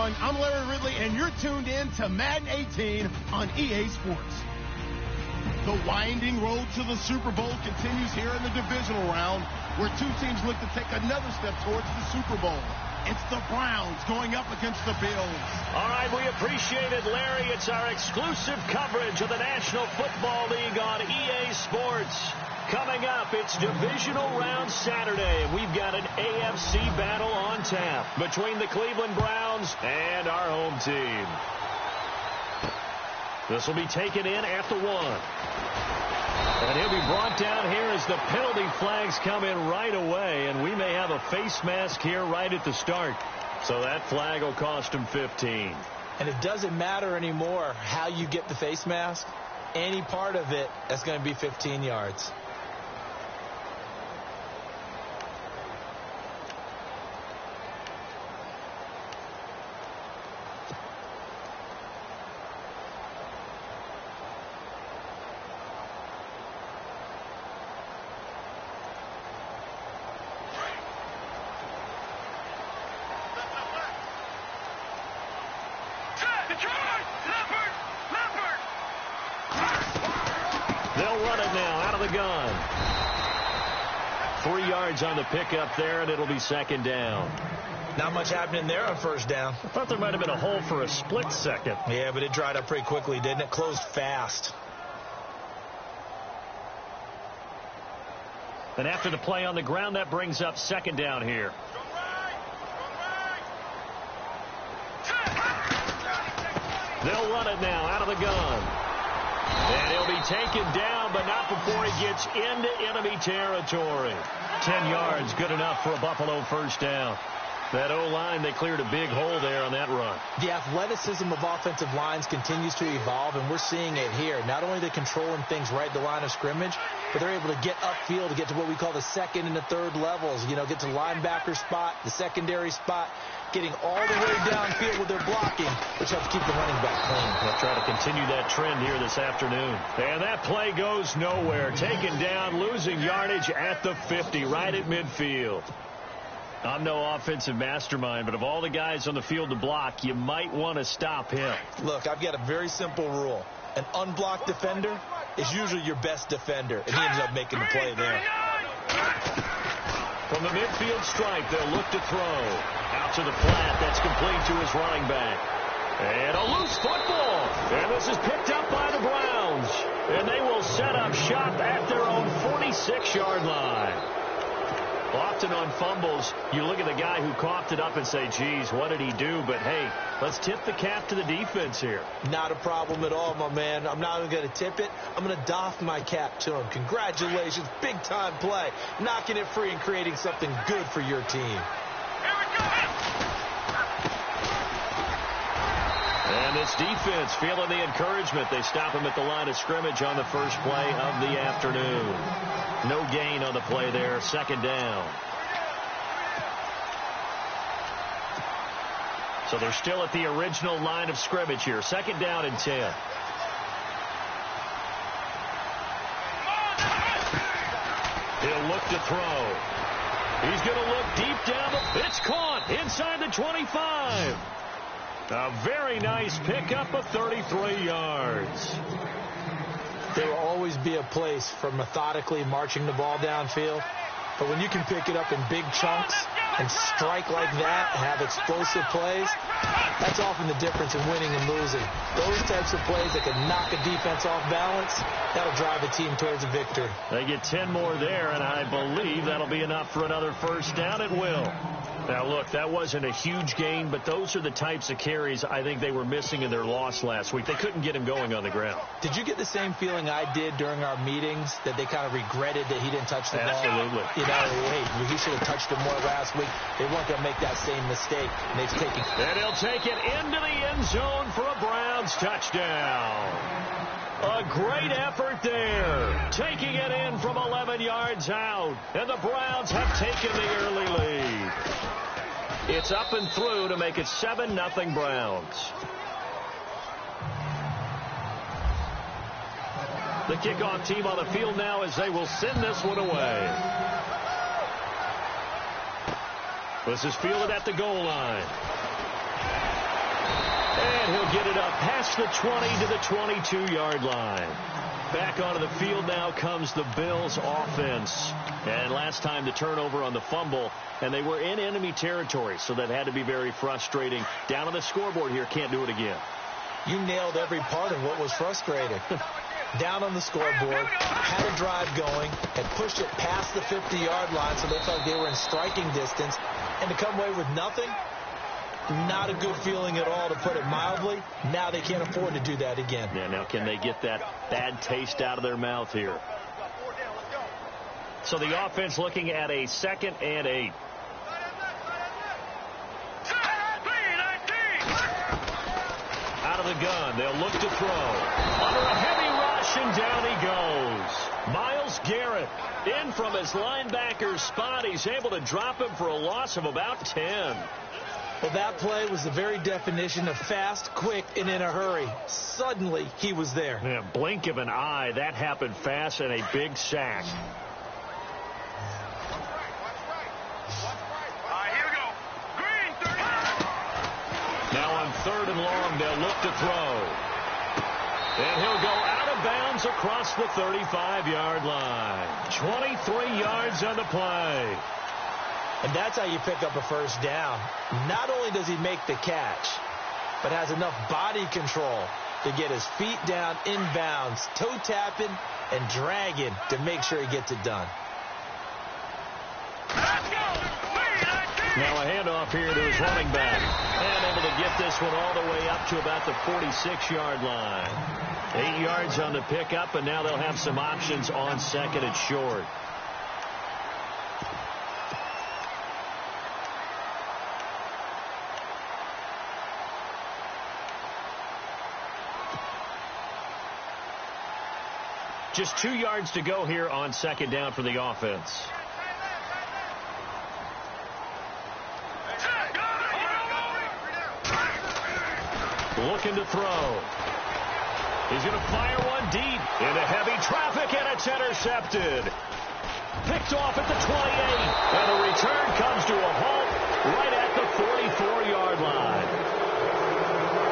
everyone. I'm Larry Ridley, and you're tuned in to Madden 18 on EA Sports. The winding road to the Super Bowl continues here in the divisional round, where two teams look to take another step towards the Super Bowl. It's the Browns going up against the Bills. All right, we appreciate it, Larry. It's our exclusive coverage of the National Football League on EA Sports. Coming up, it's Divisional Round Saturday, and we've got an AFC battle on tap between the Cleveland Browns and our home team. This will be taken in at the 1. And he'll be brought down here as the penalty flags come in right away, and we may have a face mask here right at the start. So that flag will cost him 15. And it doesn't matter anymore how you get the face mask. Any part of it, that's going to be 15 yards. They'll run it now out of the gun. 3 yards on the pickup there, and it'll be second down. Not much happening there on first down. I thought there might have been a hole for a split second. Yeah, but it dried up pretty quickly, didn't it? Closed fast. And after the play on the ground, that brings up second down here. They'll run it now out of the gun. And he'll be taken down, but not before he gets into enemy territory. 10 yards, good enough for a Buffalo first down. That O-line, they cleared a big hole there on that run. The athleticism of offensive lines continues to evolve, and we're seeing it here. Not only are they controlling things right at the line of scrimmage, but they're able to get upfield to get to what we call the second and the third levels. You know, get to the linebacker spot, the secondary spot, getting all the way downfield with their blocking, which helps keep the running back clean. They'll try to continue that trend here this afternoon. And that play goes nowhere. Taken down, losing yardage at the 50, right at midfield. I'm no offensive mastermind, but of all the guys on the field to block, you might want to stop him. Look, I've got a very simple rule. An unblocked defender is usually your best defender, and he ends up making the play there. From the midfield stripe, they'll look to throw. Out to the flat, that's complete to his running back. And a loose football. And this is picked up by the Browns. And they will set up shop at their own 46-yard line. Often on fumbles, you look at the guy who coughed it up and say, geez, what did he do? But, hey, let's tip the cap to the defense here. Not a problem at all, my man. I'm not even going to tip it. I'm going to doff my cap to him. Congratulations. Big-time play. Knocking it free and creating something good for your team. And this defense feeling the encouragement. They stop him at the line of scrimmage on the first play of the afternoon. No gain on the play there. Second down. So they're still at the original line of scrimmage here. Second down and 10. He'll look to throw. He's going to look deep down. It's caught inside the 25. A very nice pickup of 33 yards. There will always be a place for methodically marching the ball downfield. But when you can pick it up in big chunks and strike like that, have explosive plays, that's often the difference in winning and losing. Those types of plays that can knock a defense off balance, that'll drive a team towards a victory. They get 10 more there, and I believe that'll be enough for another first down. It will. Now, look, that wasn't a huge gain, but those are the types of carries I think they were missing in their loss last week. They couldn't get him going on the ground. Did you get the same feeling I did during our meetings, that they kind of regretted that he didn't touch the ball? Absolutely. You know, hey, he should have touched it more last week. They weren't going to make that same mistake. And they've taken. And he'll take it into the end zone for a Browns touchdown. A great effort there. Taking it in from 11 yards out. And the Browns have taken the early lead. It's up and through to make it 7-0 Browns. The kickoff team on the field now as they will send this one away. This is fielded at the goal line. get it up past the 20 to the 22-yard line. Back onto the field now comes the Bills offense. And last time the turnover on the fumble, and they were in enemy territory, so that had to be very frustrating. Down on the scoreboard here, can't do it again. You nailed every part of what was frustrating. Down on the scoreboard, had a drive going, had pushed it past the 50-yard line, so they felt like they were in striking distance. And to come away with nothing, not a good feeling at all, to put it mildly. Now they can't afford to do that again. Yeah, now can they get that bad taste out of their mouth here? So the offense looking at a 2nd and 8. Out of the gun, they'll look to throw. Under a heavy rush, and down he goes. Myles Garrett in from his linebacker spot. He's able to drop him for a loss of about 10. Well, that play was the very definition of fast, quick, and in a hurry. Suddenly, he was there. Yeah, blink of an eye, that happened fast, and a big sack. Now on 3rd and long, they'll look to throw. And he'll go out of bounds across the 35-yard line. 23 yards on the play. And that's how you pick up a first down. Not only does he make the catch, but has enough body control to get his feet down inbounds, toe tapping and dragging to make sure he gets it done. Now a handoff here to his running back. And able to get this one all the way up to about the 46-yard line. 8 yards on the pickup, and now they'll have some options on 2nd and short. Just 2 yards to go here on 2nd down for the offense. Looking to throw. He's going to fire one deep into heavy traffic, and it's intercepted. Picked off at the 28, and the return comes to a halt right at the 44-yard line.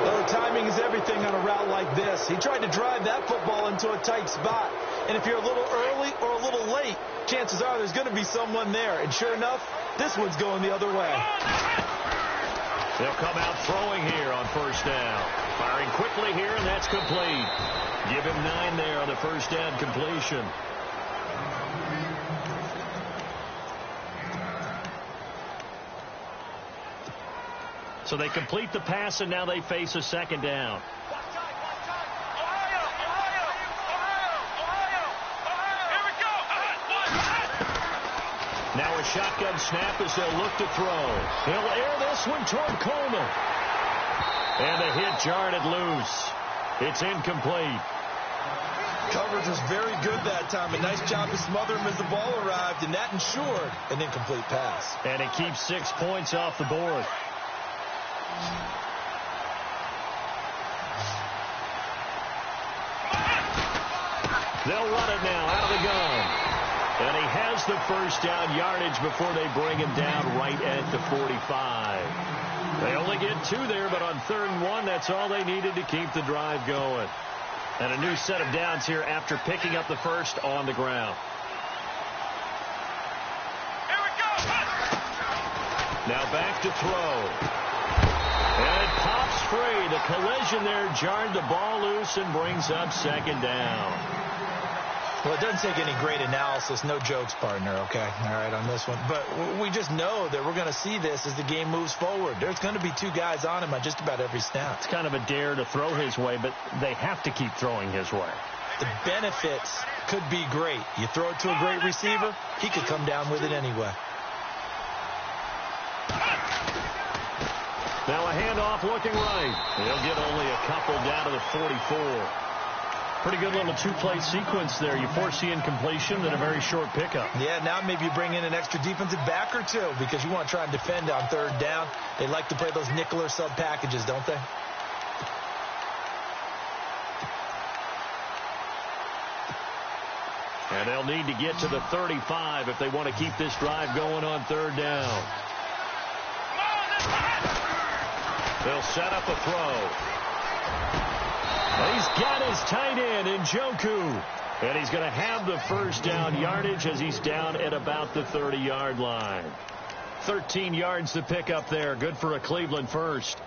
Well, timing is everything on a route like this. He tried to drive that football into a tight spot. And if you're a little early or a little late, chances are there's going to be someone there. And sure enough, this one's going the other way. They'll come out throwing here on 1st down. Firing quickly here, and that's complete. Give him 9 there on the 1st down completion. So they complete the pass, and now they face a 2nd down. Now a shotgun snap as they'll look to throw. He'll air this one toward Coleman. And the hit jarred it loose. It's incomplete. Coverage was very good that time. A nice job to smother him as the ball arrived, and that ensured an incomplete pass. And it keeps 6 points off the board. They'll run it now out of the gun. And he has the 1st down yardage before they bring him down right at the 45. They only get 2 there, but on 3rd and 1, that's all they needed to keep the drive going. And a new set of downs here after picking up the 1st on the ground. Here we go. Now back to throw. And it pops free. The collision there jarred the ball loose and brings up 2nd down. Well, it doesn't take any great analysis. No jokes, partner, okay? All right, on this one. But we just know that we're going to see this as the game moves forward. There's going to be 2 guys on him on just about every snap. It's kind of a dare to throw his way, but they have to keep throwing his way. The benefits could be great. You throw it to a great receiver, he could come down with it anyway. Now a handoff looking right. He'll get only a couple down to the 44. Pretty good little 2-play sequence there. You force the incompletion, then a very short pickup. Yeah, now maybe you bring in an extra defensive back or 2 because you want to try and defend on 3rd down. They like to play those nickel or sub packages, don't they? And they'll need to get to the 35 if they want to keep this drive going on 3rd down. They'll set up a throw. got his tight end, Njoku. And he's going to have the first down yardage as he's down at about the 30-yard line. 13 yards to pick up there. Good for a Cleveland first.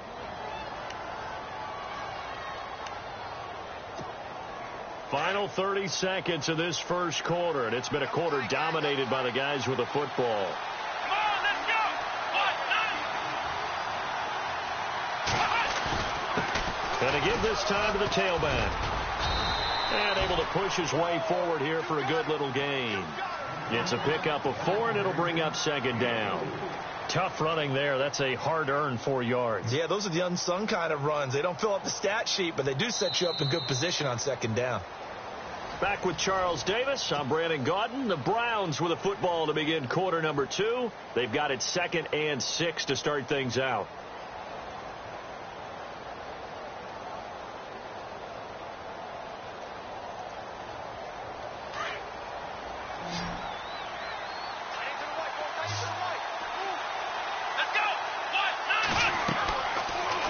Final 30 seconds of this first quarter, and it's been a quarter dominated by the guys with the football. Come on, let's go! And to give this time to the tailback. And able to push his way forward here for a good little gain. It's a pickup of 4, and it'll bring up second down. Tough running there. That's a hard-earned 4 yards. Yeah, those are the unsung kind of runs. They don't fill up the stat sheet, but they do set you up in good position on second down. Back with Charles Davis. I'm Brandon Gaudin. The Browns with a football to begin quarter number 2. They've got it 2nd and 6 to start things out.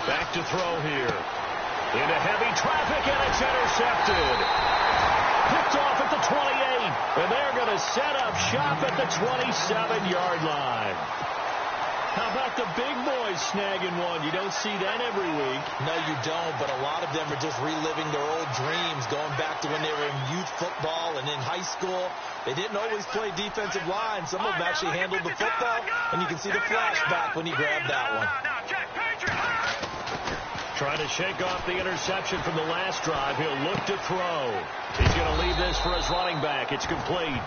Back to throw here. Into heavy traffic, and it's intercepted. Picked off at the 28, and they're going to set up shop at the 27-yard line. How about the big boys snagging one? You don't see that every week. No, you don't, but a lot of them are just reliving their old dreams, going back to when they were in youth football and in high school. They didn't always play defensive line. Some of them actually handled the football, and you can see the flashback when he grabbed that one. Trying to shake off the interception from the last drive. He'll look to throw. He's going to leave this for his running back. It's complete.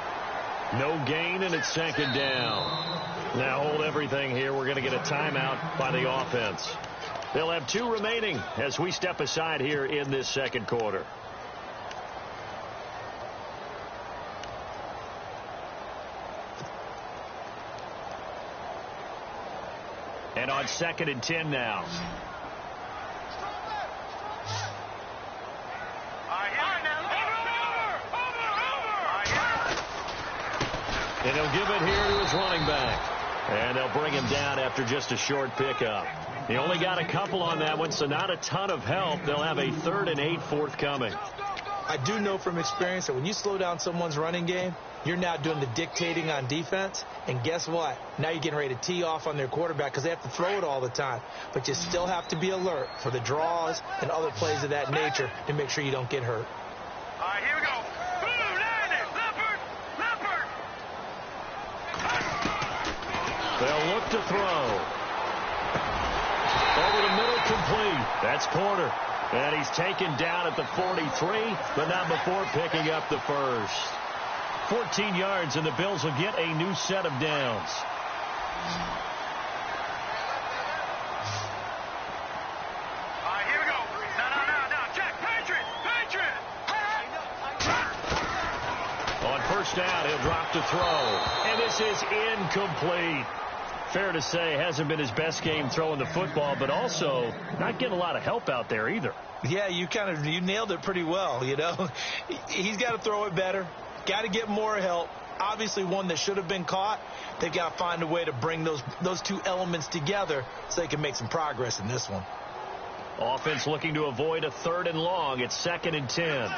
No gain, and it's second down. Now hold everything here. We're going to get a timeout by the offense. They'll have 2 remaining as we step aside here in this second quarter. And on 2nd and 10 now. And he'll give it here to his running back. And they'll bring him down after just a short pickup. He only got a couple on that one, so not a ton of help. They'll have a 3rd and 8 forthcoming. I do know from experience that when you slow down someone's running game, you're now doing the dictating on defense. And guess what? Now you're getting ready to tee off on their quarterback because they have to throw it all the time. But you still have to be alert for the draws and other plays of that nature to make sure you don't get hurt. All right, here we go. They'll look to throw. Over the middle, complete. That's Porter. And he's taken down at the 43, but not before picking up the first. 14 yards, and the Bills will get a new set of downs. All right, here we go. No. Check. Patriot. On first down, he'll drop to throw. And this is incomplete. Fair to say, hasn't been his best game throwing the football, but also not getting a lot of help out there either. Yeah, you nailed it pretty well, you know. He's got to throw it better. Got to get more help. Obviously, one that should have been caught. They've got to find a way to bring those 2 elements together so they can make some progress in this one. Offense looking to avoid a 3rd and long. It's 2nd and 10.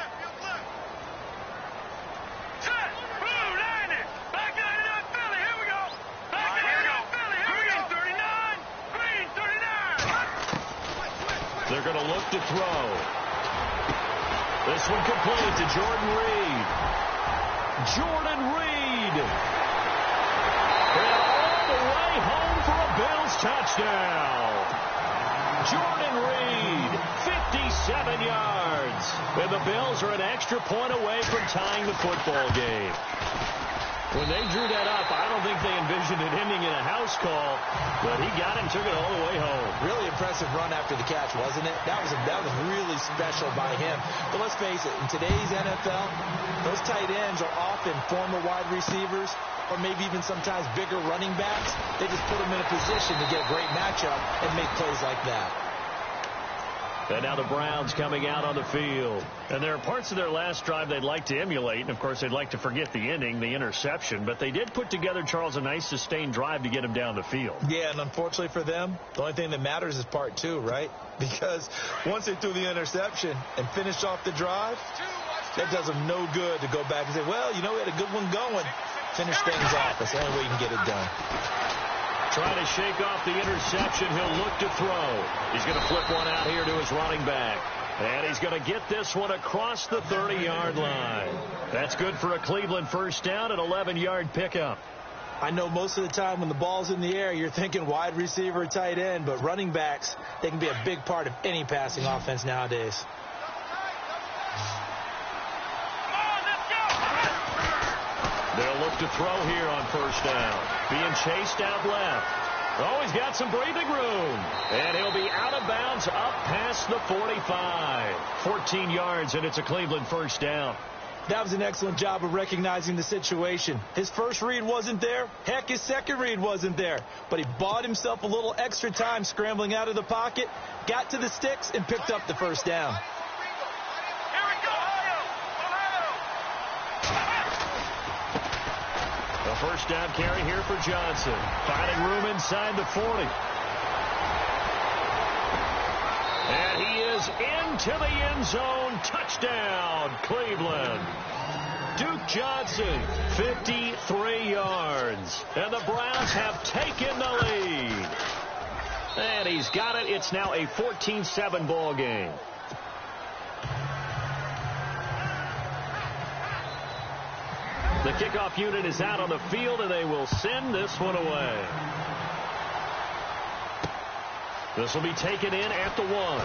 They're going to look to throw. This one complete to Jordan Reed. And all the way home for a Bills touchdown. Jordan Reed, 57 yards. And the Bills are an extra point away from tying the football game. When they drew that up, I don't think they envisioned it ending in a house call, but he got it and took it all the way home. Really impressive run after the catch, wasn't it? That was really special by him. But let's face it, in today's NFL, those tight ends are often former wide receivers or maybe even sometimes bigger running backs. They just put them in a position to get a great matchup and make plays like that. And now the Browns coming out on the field. And there are parts of their last drive they'd like to emulate. And, of course, they'd like to forget the inning, the interception. But they did put together, Charles, a nice sustained drive to get him down the field. Yeah, and unfortunately for them, the only thing that matters is part two, right? Because once they threw the interception and finished off the drive, that does them no good to go back and say, well, you know, we had a good one going. Finish things off. That's the only way you can get it done. Trying to shake off the interception. He'll look to throw. He's going to flip one out here to his running back. And he's going to get this one across the 30-yard line. That's good for a Cleveland first down, an 11-yard pickup. I know most of the time when the ball's in the air, you're thinking wide receiver, tight end, but running backs, they can be a big part of any passing offense nowadays. They'll look to throw here on first down. Being chased out left. Oh, he's got some breathing room. And he'll be out of bounds up past the 45. 14 yards, and it's a Cleveland first down. That was an excellent job of recognizing the situation. His first read wasn't there. Heck, his second read wasn't there. But he bought himself a little extra time scrambling out of the pocket, got to the sticks, and picked up the first down. A first down carry here for Johnson. Finding room inside the 40. And he is into the end zone. Touchdown, Cleveland. Duke Johnson, 53 yards. And the Browns have taken the lead. And he's got it. It's now a 14-7 ball game. The kickoff unit is out on the field, and they will send this one away. This will be taken in at the 1.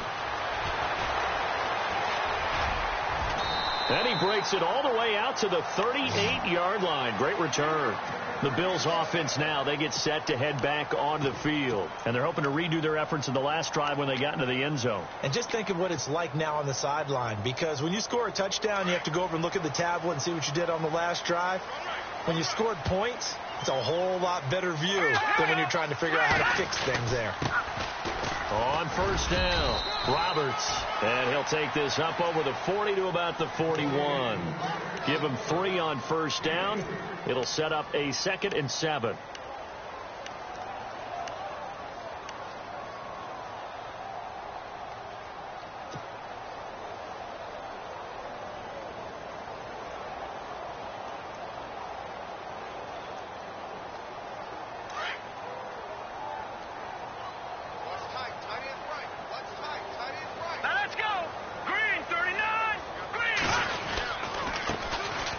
And he breaks it all the way out to the 38-yard line. Great return. The Bills offense now, they get set to head back onto the field. And they're hoping to redo their efforts in the last drive when they got into the end zone. And just think of what it's like now on the sideline. Because when you score a touchdown, you have to go over and look at the tablet and see what you did on the last drive. When you scored points, it's a whole lot better view than when you're trying to figure out how to fix things there. On first down, Roberts. And he'll take this up over the 40 to about the 41. Give him 3 on first down. It'll set up a 2nd and 7.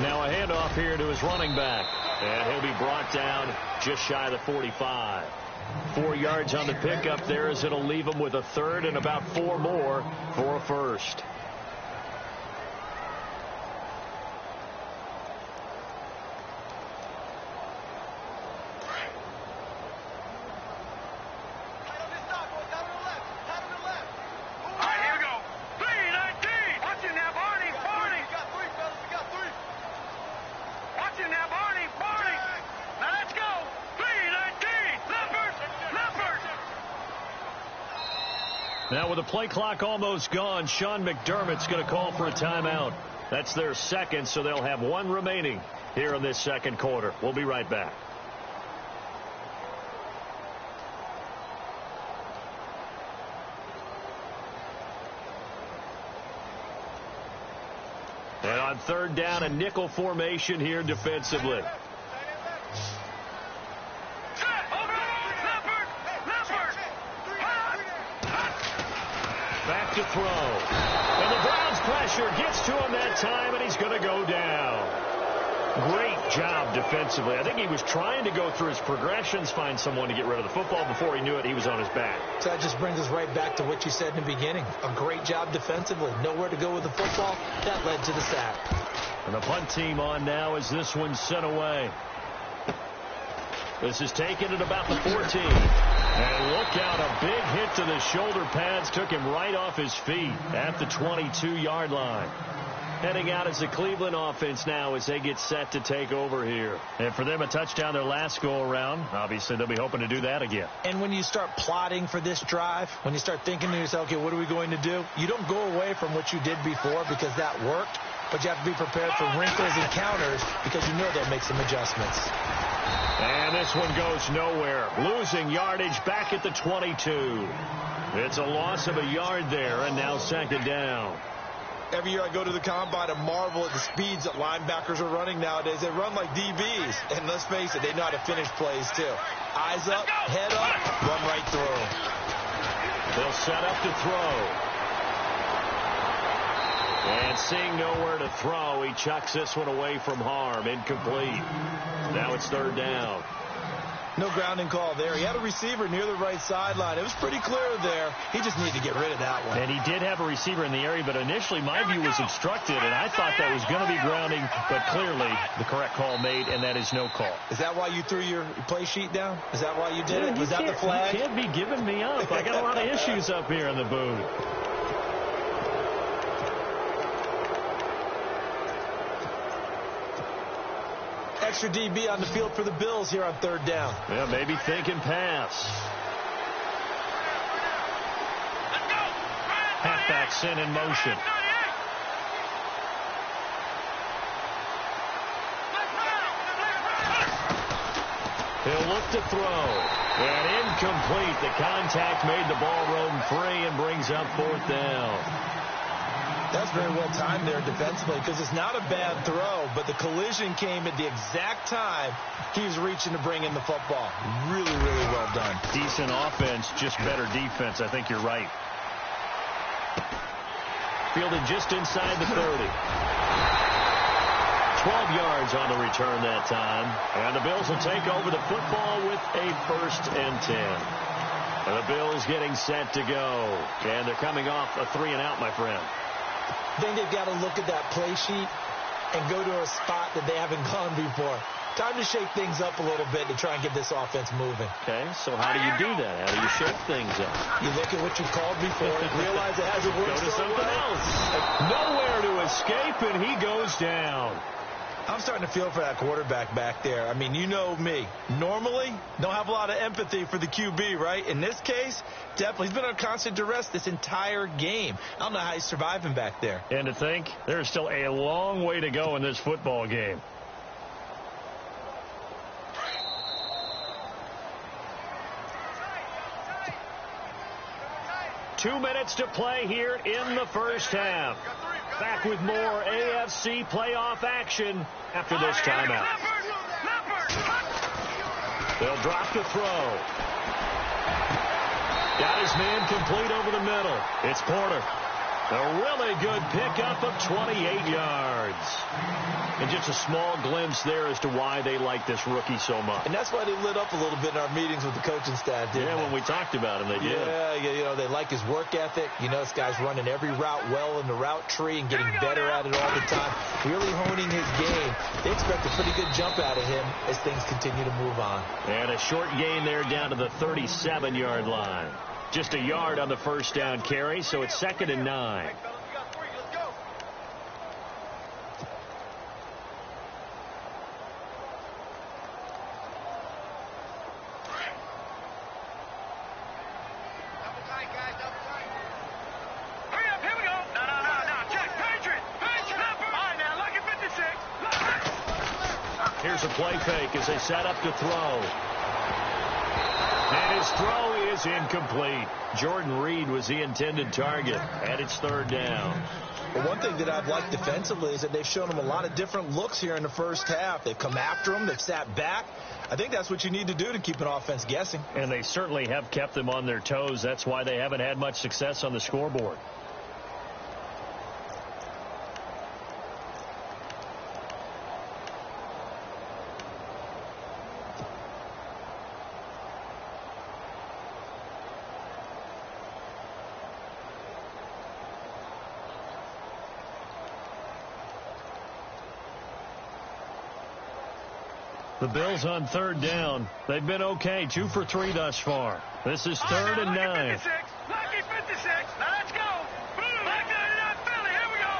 Now a handoff here to his running back. And he'll be brought down just shy of the 45. 4 yards on the pickup there as it'll leave him with a 3rd and about 4 more for a first. Now with the play clock almost gone, Sean McDermott's going to call for a timeout. That's their 2nd, so they'll have 1 remaining here in this 2nd quarter. We'll be right back. And on 3rd down, a nickel formation here defensively. Back to throw. And the Browns pressure gets to him that time, and he's going to go down. Great job defensively. I think he was trying to go through his progressions, find someone to get rid of the football. Before he knew it, he was on his back. So that just brings us right back to what you said in the beginning. A great job defensively. Nowhere to go with the football. That led to the sack. And the punt team on now as this one's sent away. This is taken at about the 14. And look out, a big hit to the shoulder pads took him right off his feet at the 22-yard line. heading out as the Cleveland offense now as they get set to take over here. And for them, a touchdown their last go-around. Obviously, they'll be hoping to do that again. And when you start plotting for this drive, when you start thinking to yourself, okay, what are we going to do? You don't go away from what you did before because that worked, but you have to be prepared for wrinkles and counters because you know they'll make some adjustments. And this one goes nowhere. Losing yardage back at the 22. It's a loss of a yard there, and now second down. Every year I go to the combine and marvel at the speeds that linebackers are running nowadays. They run like DBs. And let's face it, they know how to finish plays too. Eyes up, head up, run right through. They'll set up to throw. And seeing nowhere to throw, he chucks this one away from harm. Incomplete. Now it's third down. No grounding call there. He had a receiver near the right sideline. It was pretty clear there. He just needed to get rid of that one. And he did have a receiver in the area, but initially my view was obstructed, and I thought that was going to be grounding, but clearly the correct call made, and that is no call. Is that why you threw your play sheet down? Is that why you did it? Was that the flag? You can't be giving me up. I got a lot of issues up here in the booth. Extra DB on the field for the Bills here on third down. Yeah, maybe thinking pass. Halfback sent in motion. He'll look to throw. And incomplete. The contact made the ball roam free and brings up fourth down. That's very well timed there defensively because it's not a bad throw, but the collision came at the exact time he was reaching to bring in the football. Really, really well done. Decent offense, just better defense. I think you're right. Fielded just inside the 30. 12 yards on the return that time. And the Bills will take over the football with a 1st and 10. And the Bills getting set to go. And they're coming off a 3-and-out, my friend. I think they've got to look at that play sheet and go to a spot that they haven't gone before. Time to shake things up a little bit to try and get this offense moving. Okay, so how do you do that? How do you shake things up? You look at what you've called before and realize it hasn't worked so so something well. else. Nowhere to escape, and he goes down. I'm starting to feel for that quarterback back there. I mean, you know me. Normally, don't have a lot of empathy for the QB, right? In this case, definitely. He's been under constant duress this entire game. I don't know how he's surviving back there. And to think, there's still a long way to go in this football game. Two minutes to play here in the first half. Back with more AFC playoff action after this timeout. They'll drop to throw. Got his man complete over the middle. It's Porter. A really good pickup of 28 yards. And just a small glimpse there as to why they like this rookie so much. And that's why they lit up a little bit in our meetings with the coaching staff, didn't they? When we talked about him, they did. Yeah, you know, they like his work ethic. You know, this guy's running every route well in the route tree and getting better at it all the time. Really honing his game. They expect a pretty good jump out of him as things continue to move on. And a short gain there down to the 37-yard line. Just a yard on the first down carry, so it's 2nd and 9. Here's a play fake as they set up to throw. And his throw is incomplete. Jordan Reed was the intended target, and it's 3rd down. Well, one thing that I've liked defensively is that they've shown him a lot of different looks here in the first half. They've come after him. They've sat back. I think that's what you need to do to keep an offense guessing. And they certainly have kept them on their toes. That's why they haven't had much success on the scoreboard. The Bills on 3rd down. They've been okay. 2 for 3 thus far. This is 3rd and 9. Lucky 56. Now let's go. Back to Philly. Here we go.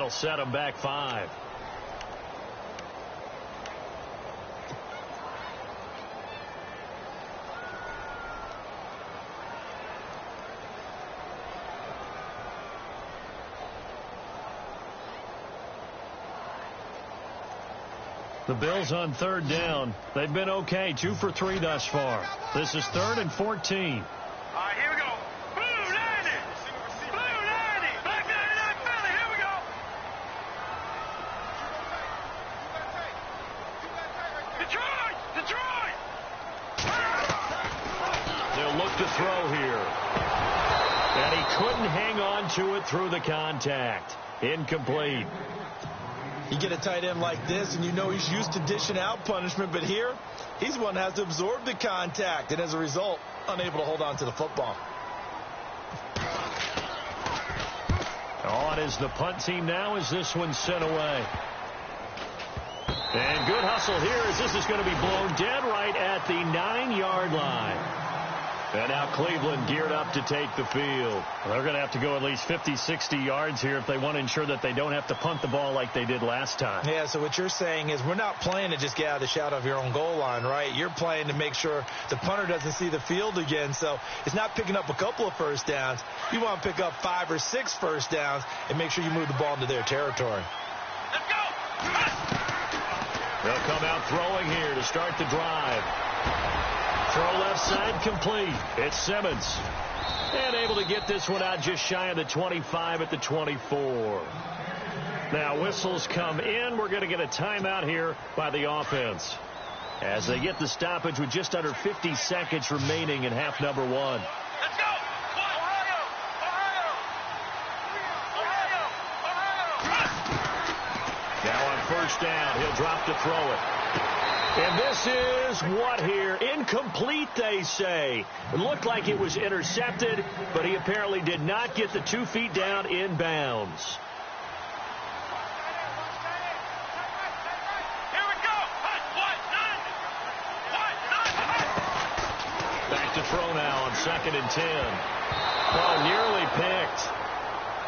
they'll set them back 5. The Bills on 3rd down. They've been okay, 2 for 3 thus far. This is 3rd and 14. All right, here we go. Blue 90. Blue 90. Black 99 Philly. Here we go. Detroit. Detroit. They'll look to throw here. And he couldn't hang on to it through the contact. Incomplete. You get a tight end like this, and you know he's used to dishing out punishment, but here, he's one that has to absorb the contact, and as a result, unable to hold on to the football. On is the punt team now as this one's sent away. And good hustle here as this is going to be blown dead right at the 9-yard line. And now Cleveland geared up to take the field. They're going to have to go at least 50, 60 yards here if they want to ensure that they don't have to punt the ball like they did last time. Yeah, so what you're saying is we're not playing to just get out of the shadow of your own goal line, right? You're playing to make sure the punter doesn't see the field again. So it's not picking up a couple of first downs. You want to pick up 5 or 6 first downs and make sure you move the ball into their territory. Let's go. They'll come out throwing here to start the drive. Throw left side complete. It's Simmons. And able to get this one out just shy of the 25 at the 24. Now whistles come in. We're going to get a timeout here by the offense. As they get the stoppage with just under 50 seconds remaining in half number 1. Let's go. Ohio. Ohio. Ohio. Now on first down, he'll drop to throw it. And this is what here? Incomplete, they say. It looked like it was intercepted, but he apparently did not get the 2 feet down in bounds. Here we go. Back to throw now on 2nd and 10. Oh, nearly picked.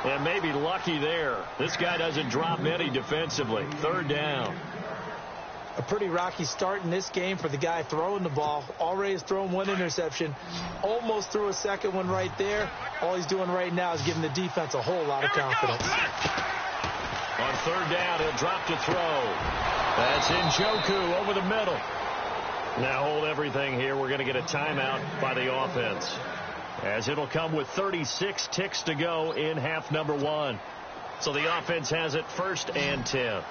And maybe lucky there. This guy doesn't drop many defensively. 3rd down. A pretty rocky start in this game for the guy throwing the ball. Already has thrown 1 interception. Almost threw a second one right there. All he's doing right now is giving the defense a whole lot of confidence. On 3rd down, he'll drop to throw. That's Njoku over the middle. Now hold everything here. We're going to get a timeout by the offense, as it'll come with 36 ticks to go in half number 1. So the offense has it 1st and 10.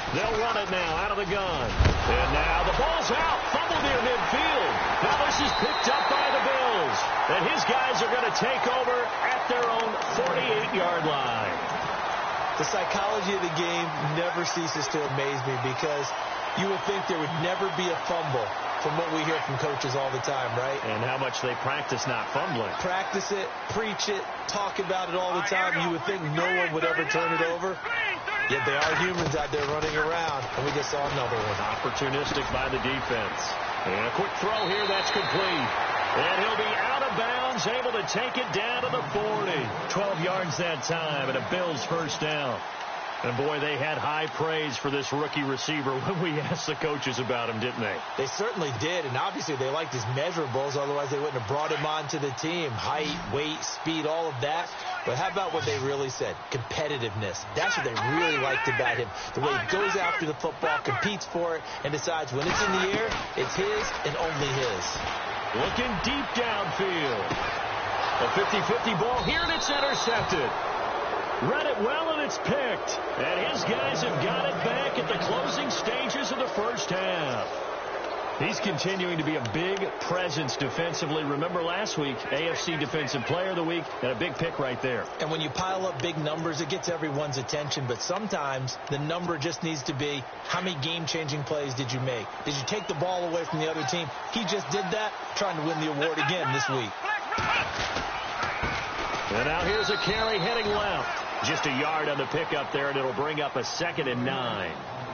They'll run it now out of the gun. And now the ball's out. Fumble near midfield. Now this is picked up by the Bills. And his guys are going to take over at their own 48-yard line. The psychology of the game never ceases to amaze me, because you would think there would never be a fumble from what we hear from coaches all the time, right? And how much they practice not fumbling. Practice it, preach it, talk about it all the time. You would think no one would ever turn it over. Yet they are humans out there running around, and we just saw another one. Opportunistic by the defense. And a quick throw here, that's complete. And he'll be out of bounds, able to take it down to the 40. 12 yards that time, and a Bills first down. And, boy, they had high praise for this rookie receiver when we asked the coaches about him, didn't they? They certainly did, and obviously they liked his measurables. Otherwise, they wouldn't have brought him onto the team. Height, weight, speed, all of that. But how about what they really said? Competitiveness. That's what they really liked about him. The way he goes after the football, competes for it, and decides when it's in the air, it's his and only his. Looking deep downfield. A 50-50 ball here, and it's intercepted. Read it well, and it's picked. And his guys have got it back at the closing stages of the first half. He's continuing to be a big presence defensively. Remember last week, AFC Defensive Player of the Week, and a big pick right there. And when you pile up big numbers, it gets everyone's attention. But sometimes the number just needs to be, how many game-changing plays did you make? Did you take the ball away from the other team? He just did that, trying to win the award again this week. And now here's a carry heading left. Just a yard on the pickup there, and it'll bring up a 2nd and 9.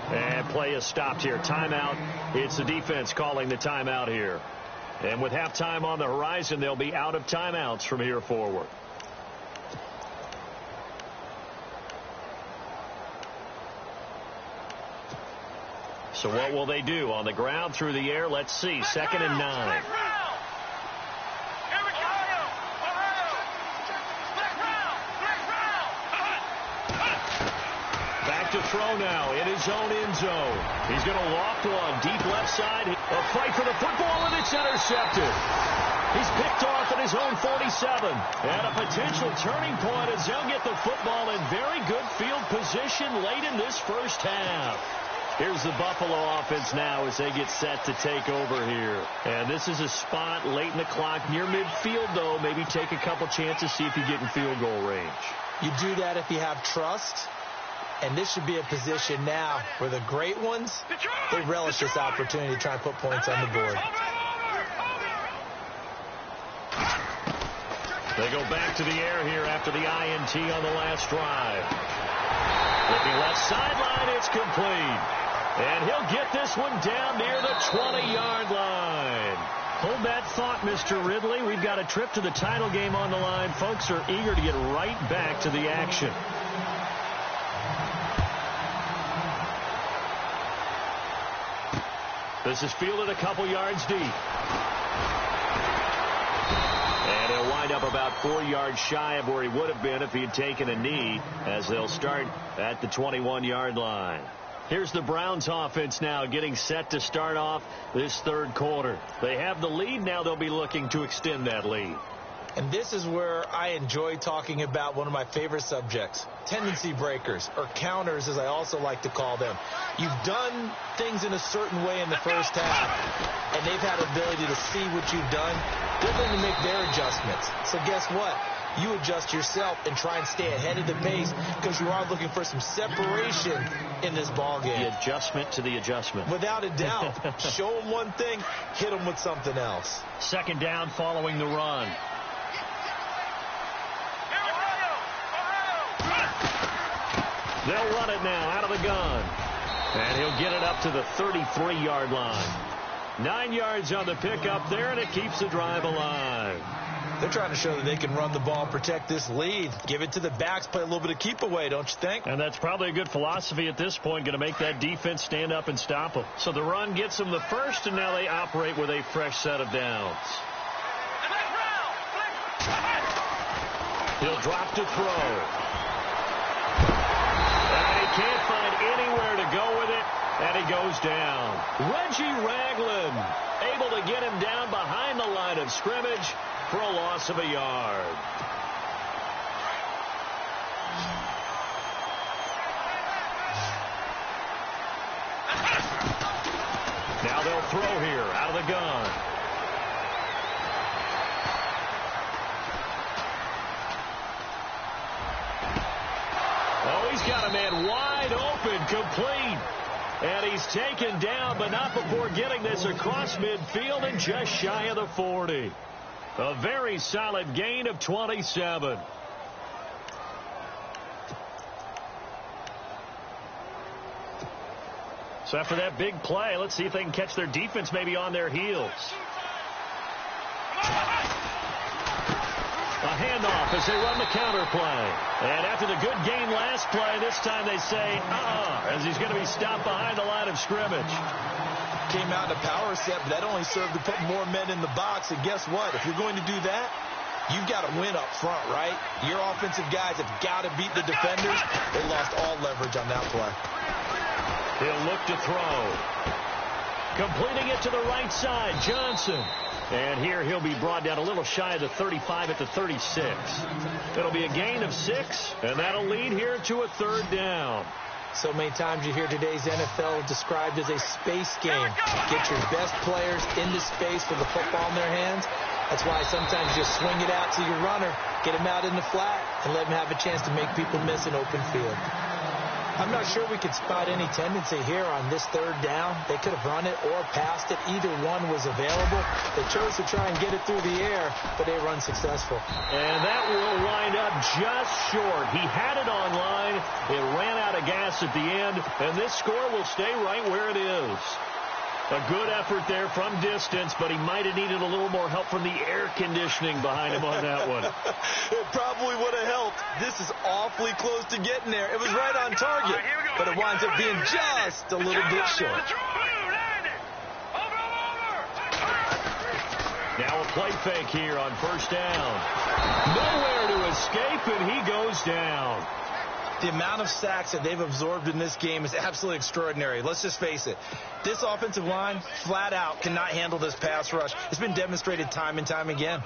And play is stopped here. Timeout. It's the defense calling the timeout here. And with halftime on the horizon, they'll be out of timeouts from here forward. So what will they do? On the ground, through the air, let's see. 2nd and 9. To throw now in his own end zone. He's going to loft one deep left side. A fight for the football, and it's intercepted. He's picked off at his own 47. And a potential turning point as they'll get the football in very good field position late in this first half. Here's the Buffalo offense now as they get set to take over here. And this is a spot late in the clock near midfield, though. Maybe take a couple chances, see if you get in field goal range. You do that if you have trust. And this should be a position now where the great ones, they relish this opportunity to try and put points on the board. They go back to the air here after the INT on the last drive. Looking left sideline, it's complete. And he'll get this one down near the 20-yard line. Hold that thought, Mr. Ridley. We've got a trip to the title game on the line. Folks are eager to get right back to the action. This is fielded a couple yards deep. And he'll wind up about 4 yards shy of where he would have been if he had taken a knee, as they'll start at the 21-yard line. Here's the Browns offense now getting set to start off this third quarter. They have the lead. Now they'll be looking to extend that lead. And this is where I enjoy talking about one of my favorite subjects, tendency breakers, or counters as I also like to call them. You've done things in a certain way in the first half, and they've had the ability to see what you've done. They're going to make their adjustments. So guess what? You adjust yourself and try and stay ahead of the pace because you are looking for some separation in this ball game. The adjustment to the adjustment. Without a doubt. Show them one thing, hit them with something else. 2nd down following the run. They'll run it now out of the gun. And he'll get it up to the 33-yard line. 9 yards on the pickup there, and it keeps the drive alive. They're trying to show that they can run the ball, protect this lead. Give it to the backs, play a little bit of keep away, don't you think? And that's probably a good philosophy at this point, going to make that defense stand up and stop them. So the run gets them the first, and now they operate with a fresh set of downs. He'll drop to throw. And he can't find anywhere to go with it, and he goes down. Reggie Ragland able to get him down behind the line of scrimmage for a loss of a yard. Now they'll throw here out of the gun. Oh, he's got a man wide open, complete. And he's taken down, but not before getting this across midfield and just shy of the 40. A very solid gain of 27. So after that big play, let's see if they can catch their defense maybe on their heels. A handoff as they run the counter play. And after the good gain last play, this time they say, as he's going to be stopped behind the line of scrimmage. Came out in a power set, but that only served to put more men in the box. And guess what? If you're going to do that, you've got to win up front, right? Your offensive guys have got to beat the defenders. They lost all leverage on that play. He'll look to throw. Completing it to the right side, Johnson. And here he'll be brought down a little shy of the 35 at the 36. It'll be a gain of 6, and that'll lead here to a 3rd down. So many times you hear today's NFL described as a space game. Get your best players into space with the football in their hands. That's why sometimes you just swing it out to your runner, get him out in the flat, and let him have a chance to make people miss an open field. I'm not sure we could spot any tendency here on this third down. They could have run it or passed it. Either one was available. They chose to try and get it through the air, but they were unsuccessful. And that will wind up just short. He had it on line. It ran out of gas at the end, and this score will stay right where it is. A good effort there from distance, but he might have needed a little more help from the air conditioning behind him on that one. It probably would have helped. This is awfully close to getting there. It was right on target, but it winds up being just a little bit short. Now a play fake here on first down. Nowhere to escape, and he goes down. The amount of sacks that they've absorbed in this game is absolutely extraordinary. Let's just face it. This offensive line, flat out, cannot handle this pass rush. It's been demonstrated time and time again.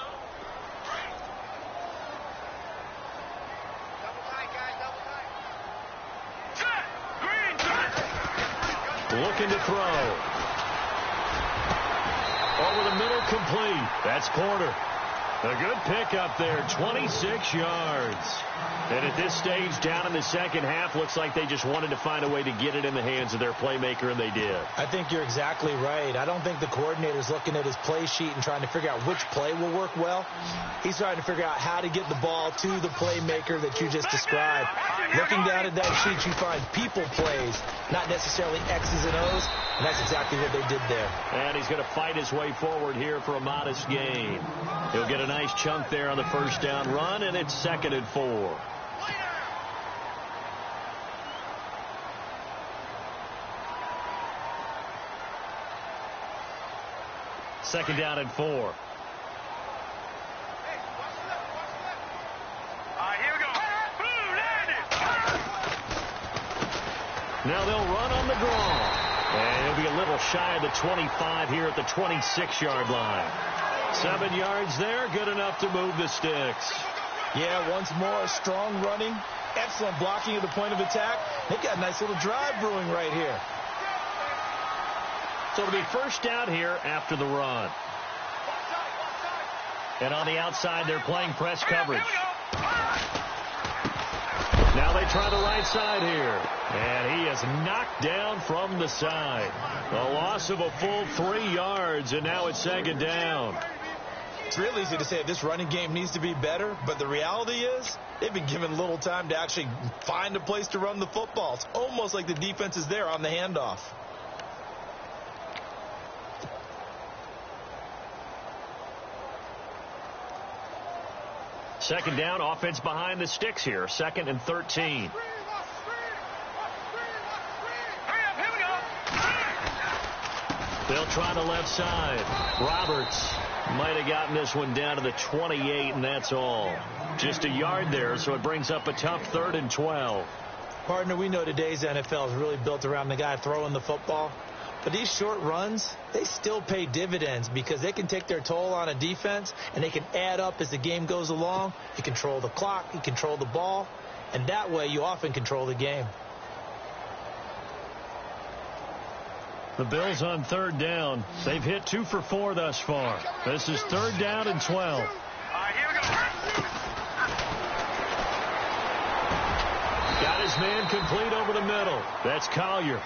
Looking to throw. Over the middle, complete. That's Porter. A good pickup there, 26 yards. And at this stage, down in the second half, looks like they just wanted to find a way to get it in the hands of their playmaker, and they did. I think you're exactly right. I don't think the coordinator's looking at his play sheet and trying to figure out which play will work well. He's trying to figure out how to get the ball to the playmaker that you just described. Looking down at that sheet, you find people plays, not necessarily X's and O's, and that's exactly what they did there. And he's going to fight his way forward here for a modest gain. He'll get a nice chunk there on the first down run, and it's 2nd and 4. Second down and 4. Here we go. Now they'll run on the draw. And he'll be a little shy of the 25 here at the 26-yard line. 7 yards there, good enough to move the sticks. Yeah, once more, strong running, excellent blocking at the point of attack. They've got a nice little drive brewing right here. So it'll be first down here after the run. And on the outside, they're playing press coverage. Now they try the right side here. And he is knocked down from the side. A loss of a full 3 yards, and now it's 2nd down. It's real easy to say this running game needs to be better, but the reality is they've been given little time to actually find a place to run the football. It's almost like the defense is there on the handoff. Second down, offense behind the sticks here. 2nd and 13. They'll try the left side. Roberts might have gotten this one down to the 28, and that's all. Just a yard there, so it brings up a tough 3rd and 12. Partner, we know today's NFL is really built around the guy throwing the football. But these short runs, they still pay dividends because they can take their toll on a defense, and they can add up as the game goes along. You control the clock, you control the ball, and that way you often control the game. The Bills on 3rd down. They've hit 2 for 4 thus far. This is 3rd down and 12. Here we go. Got his man complete over the middle. That's Collier.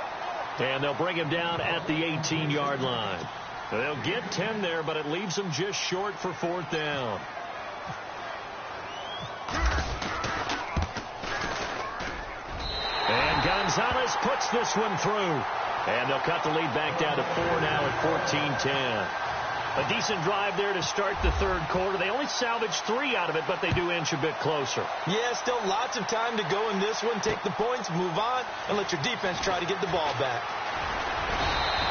And they'll bring him down at the 18-yard line. They'll get 10 there, but it leaves them just short for 4th down. And Gonzalez puts this one through. And they'll cut the lead back down to 4 now at 14-10. A decent drive there to start the 3rd quarter. They only salvaged 3 out of it, but they do inch a bit closer. Yeah, still lots of time to go in this one. Take the points, move on, and let your defense try to get the ball back.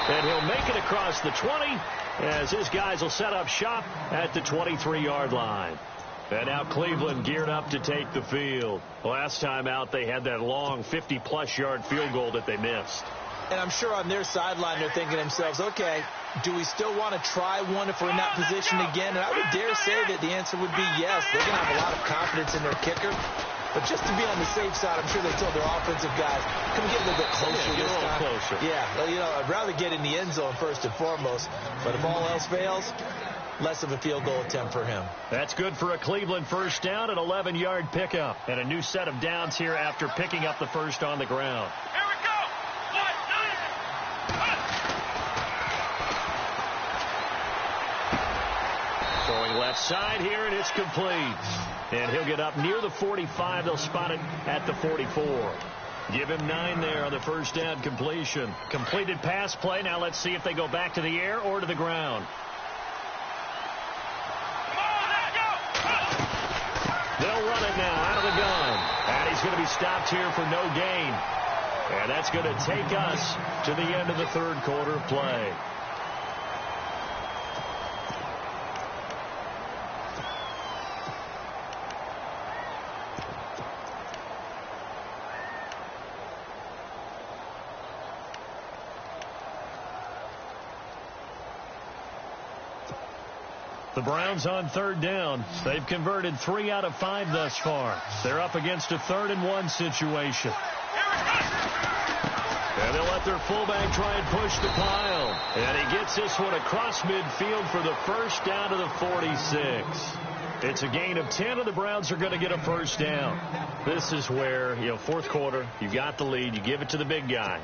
And he'll make it across the 20 as his guys will set up shop at the 23-yard line. And now Cleveland geared up to take the field. Last time out, they had that long 50-plus yard field goal that they missed. And I'm sure on their sideline they're thinking to themselves, okay, do we still want to try one if we're in that position again? And I would dare say that the answer would be yes. They're going to have a lot of confidence in their kicker. But just to be on the safe side, I'm sure they told their offensive guys, come get a little bit closer this time. Closer. Yeah, well, you know, I'd rather get in the end zone first and foremost. But if all else fails, less of a field goal attempt for him. That's good for a Cleveland first down, an 11-yard pickup, and a new set of downs here after picking up the first on the ground. Here we go. Throwing left side here, and it's complete. And he'll get up near the 45. They'll spot it at the 44. Give him 9 there on the first down completion. Completed pass play. Now let's see if they go back to the air or to the ground. They'll run it now out of the gun. And he's going to be stopped here for no gain. And that's going to take us to the end of the third quarter of play. The Browns on third down. They've converted 3 out of 5 thus far. They're up against a 3rd-and-1 situation. And they'll let their fullback try and push the pile. And he gets this one across midfield for the first down to the 46. It's a gain of 10, and the Browns are going to get a first down. This is where, fourth quarter, you got the lead, you give it to the big guy.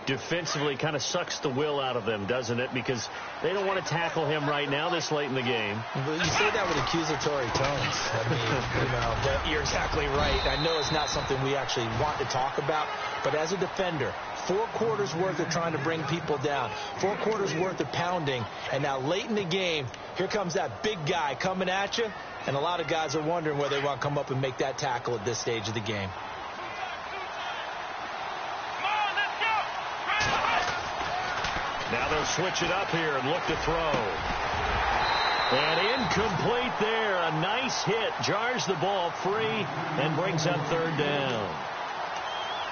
Defensively kind of sucks the will out of them, doesn't it? Because they don't want to tackle him right now this late in the game. Well, you say that with accusatory tones. I mean, but you're exactly right. I know it's not something we actually want to talk about, but as a defender, 4 quarters worth of trying to bring people down, 4 quarters worth of pounding, and now late in the game, here comes that big guy coming at you, and a lot of guys are wondering where they want to come up and make that tackle at this stage of the game. Now they'll switch it up here and look to throw. And incomplete there. A nice hit. Jars the ball free and brings up third down.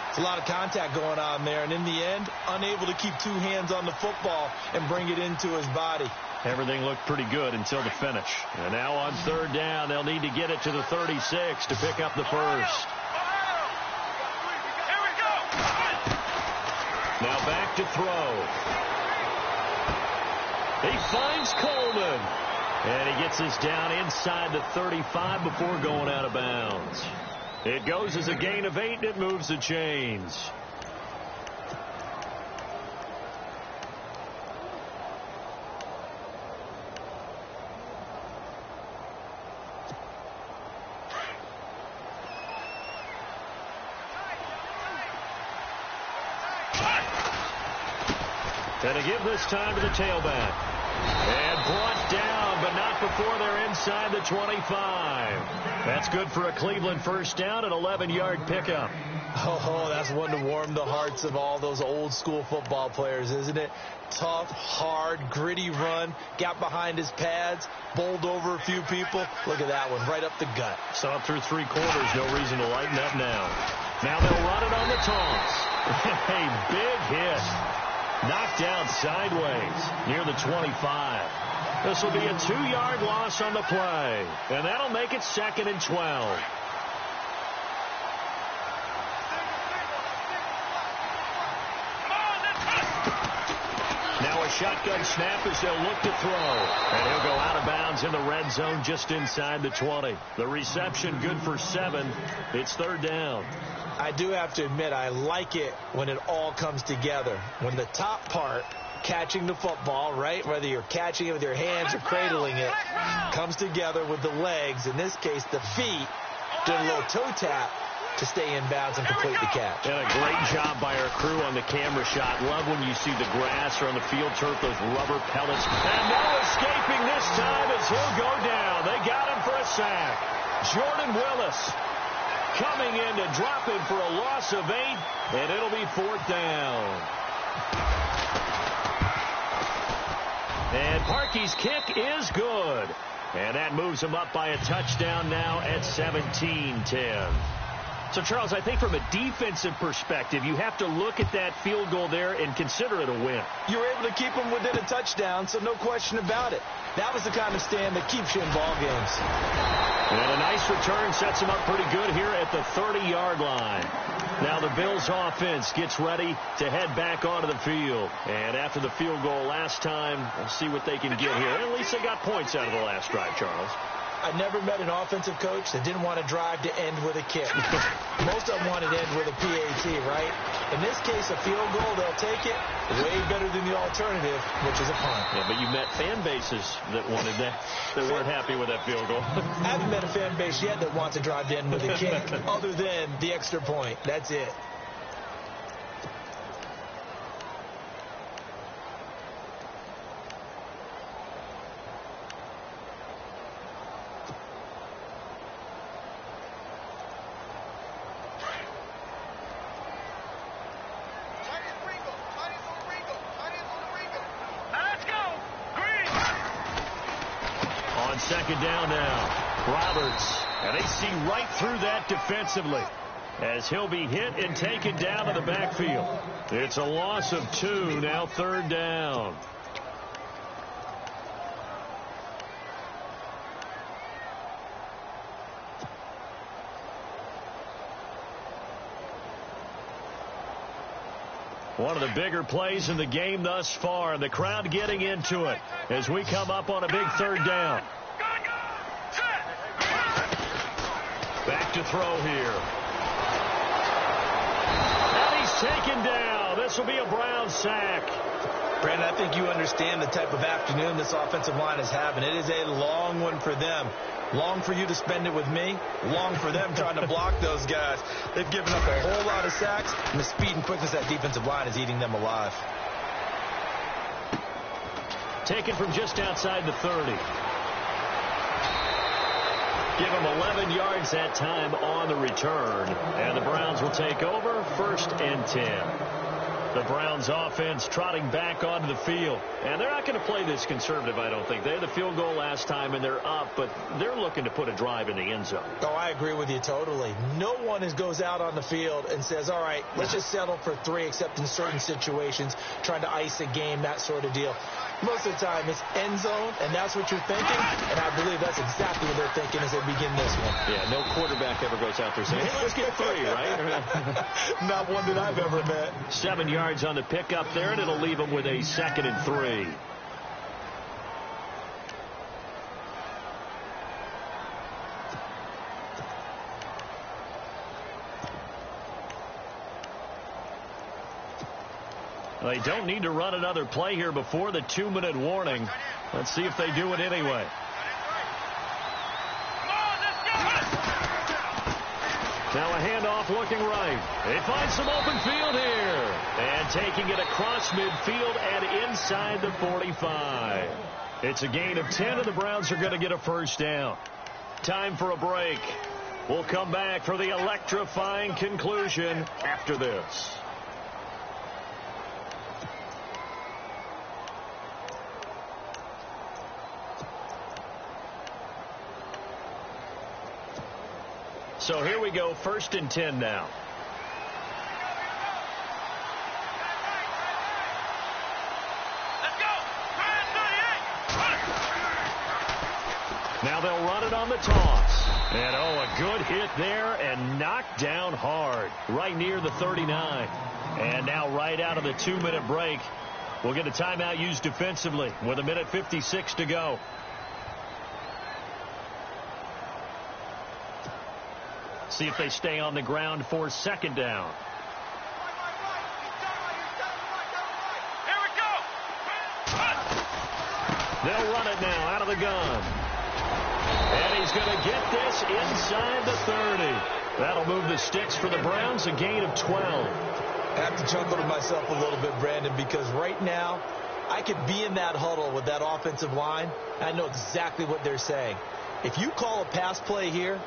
It's a lot of contact going on there. And in the end, unable to keep 2 hands on the football and bring it into his body. Everything looked pretty good until the finish. And now on third down, they'll need to get it to the 36 to pick up the first. Now back to throw. He finds Coleman. And he gets this down inside the 35 before going out of bounds. It goes as a gain of 8, and it moves the chains. And to give this time to the tailback. And brought down, but not before they're inside the 25. That's good for a Cleveland first down, an 11-yard pickup. Oh, that's one to warm the hearts of all those old-school football players, isn't it? Tough, hard, gritty run, got behind his pads, bowled over a few people. Look at that one, right up the gut. Saw it through 3 quarters, no reason to lighten up now. Now they'll run it on the toss. A big hit. Knocked down sideways near the 25. This will be a 2-yard loss on the play. And that'll make it 2nd and 12. Now a shotgun snap as they'll look to throw. And he'll go out of bounds in the red zone just inside the 20. The reception good for 7. It's third down. I do have to admit, I like it when it all comes together. When the top part, catching the football, right, whether you're catching it with your hands or cradling it, comes together with the legs, in this case the feet, doing a little toe tap to stay in bounds and complete the catch. And a great job by our crew on the camera shot. Love when you see the grass or on the field turf, those rubber pellets. And no escaping this time as he'll go down. They got him for a sack. Jordan Willis coming in to drop him for a loss of 8, and it'll be 4th down. And Parkey's kick is good. And that moves him up by a touchdown now at 17-10. So, Charles, I think from a defensive perspective, you have to look at that field goal there and consider it a win. You were able to keep them within a touchdown, so no question about it. That was the kind of stand that keeps you in ball games. And a nice return sets him up pretty good here at the 30-yard line. Now the Bills offense gets ready to head back onto the field. And after the field goal last time, we'll see what they can get here. At least they got points out of the last drive, Charles. I never met an offensive coach that didn't want to drive to end with a kick. Most of them wanted to end with a PAT, right? In this case, a field goal, they'll take it. Way better than the alternative, which is a punt. Yeah, but you met fan bases that wanted that, that weren't happy with that field goal. I haven't met a fan base yet that wants to drive to end with a kick, other than the extra point. That's it. Second down now. Roberts. And they see right through that defensively as he'll be hit and taken down to the backfield. It's a loss of 2. Now third down. One of the bigger plays in the game thus far. The crowd getting into it as we come up on a big third down. Back to throw here. And he's taken down. This will be a Brown sack. Brandon, I think you understand the type of afternoon this offensive line is having. It is a long one for them. Long for you to spend it with me. Long for them trying to block those guys. They've given up a whole lot of sacks, and the speed and quickness of that defensive line is eating them alive. Taken from just outside the 30. Give him 11 yards that time on the return. And the Browns will take over 1st and 10. The Browns offense trotting back onto the field. And they're not going to play this conservative, I don't think. They had the field goal last time, and they're up, but they're looking to put a drive in the end zone. Oh, I agree with you totally. No one goes out on the field and says, all right, let's just settle for 3, except in certain situations, trying to ice a game, that sort of deal. Most of the time, it's end zone, and that's what you're thinking, and I believe that's exactly what they're thinking as they begin this one. Yeah, no quarterback ever goes out there saying, hey, let's get 3, right? Not one that I've ever met. 7 yards on the pickup there, and it'll leave them with a 2nd and 3. They don't need to run another play here before the 2-minute warning. Let's see if they do it anyway. Now a handoff looking right. They find some open field here. And taking it across midfield and inside the 45. It's a gain of 10, and the Browns are going to get a first down. Time for a break. We'll come back for the electrifying conclusion after this. So here we go, 1st and 10 now. Let's go. Now they'll run it on the toss. And, oh, a good hit there and knocked down hard right near the 39. And now right out of the 2-minute break, we'll get a timeout used defensively with 1:56 to go. See if they stay on the ground for 2nd down. Here we go. They'll run it now out of the gun. And he's going to get this inside the 30. That'll move the sticks for the Browns, a gain of 12. I have to chuckle to myself a little bit, Brandon, because right now I could be in that huddle with that offensive line. I know exactly what they're saying. If you call a pass play here,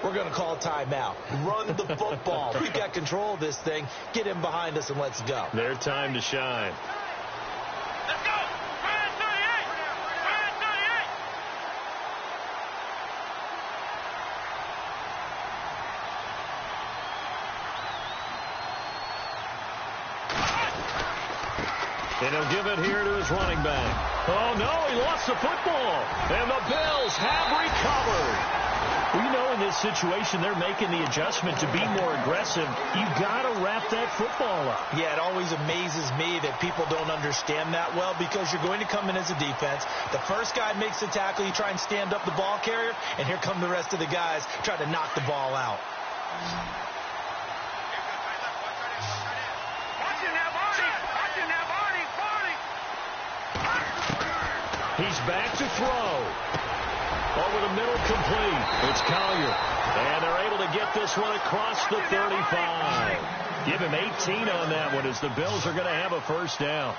we're going to call a timeout. Run the football. We've got control of this thing. Get him behind us and let's go. Their time to shine. Let's go. 38. 38. And he'll give it here to his running back. Oh, no, he lost the football. And the Bills have recovered. Well, you know, in this situation, they're making the adjustment to be more aggressive. You got to wrap that football up. Yeah, it always amazes me that people don't understand that well, because you're going to come in as a defense. The first guy makes the tackle, you try and stand up the ball carrier, and here come the rest of the guys trying to knock the ball out. He's back to throw. Over the middle, complete. It's Collier. And they're able to get this one across the 35. Give him 18 on that one, as the Bills are going to have a first down.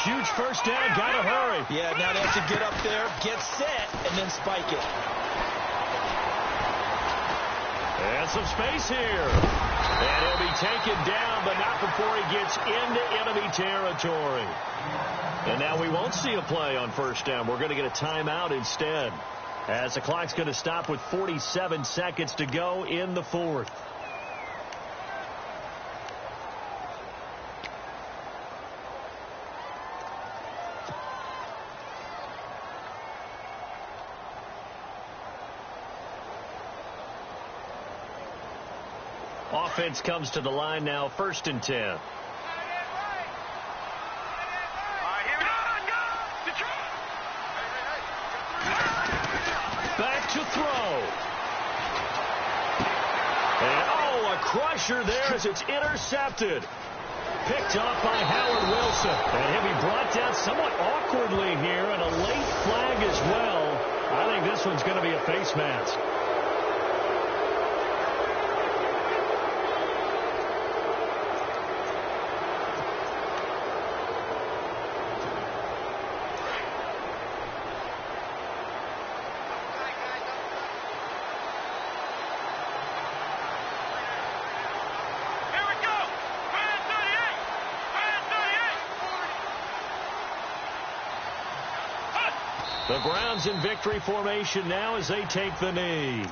Huge first down. Got to hurry. Yeah, now they have to get up there, get set, and then spike it. And some space here. And he'll be taken down, but not before he gets into enemy territory. And now we won't see a play on first down. We're going to get a timeout instead, as the clock's going to stop with 47 seconds to go in the fourth. Offense comes to the line now, 1st and 10. Back to throw. And, oh, a crusher there as it's intercepted. Picked off by Howard Wilson. And he'll be brought down somewhat awkwardly here, and a late flag as well. I think this one's going to be a face mask. The Browns in victory formation now as they take the knee.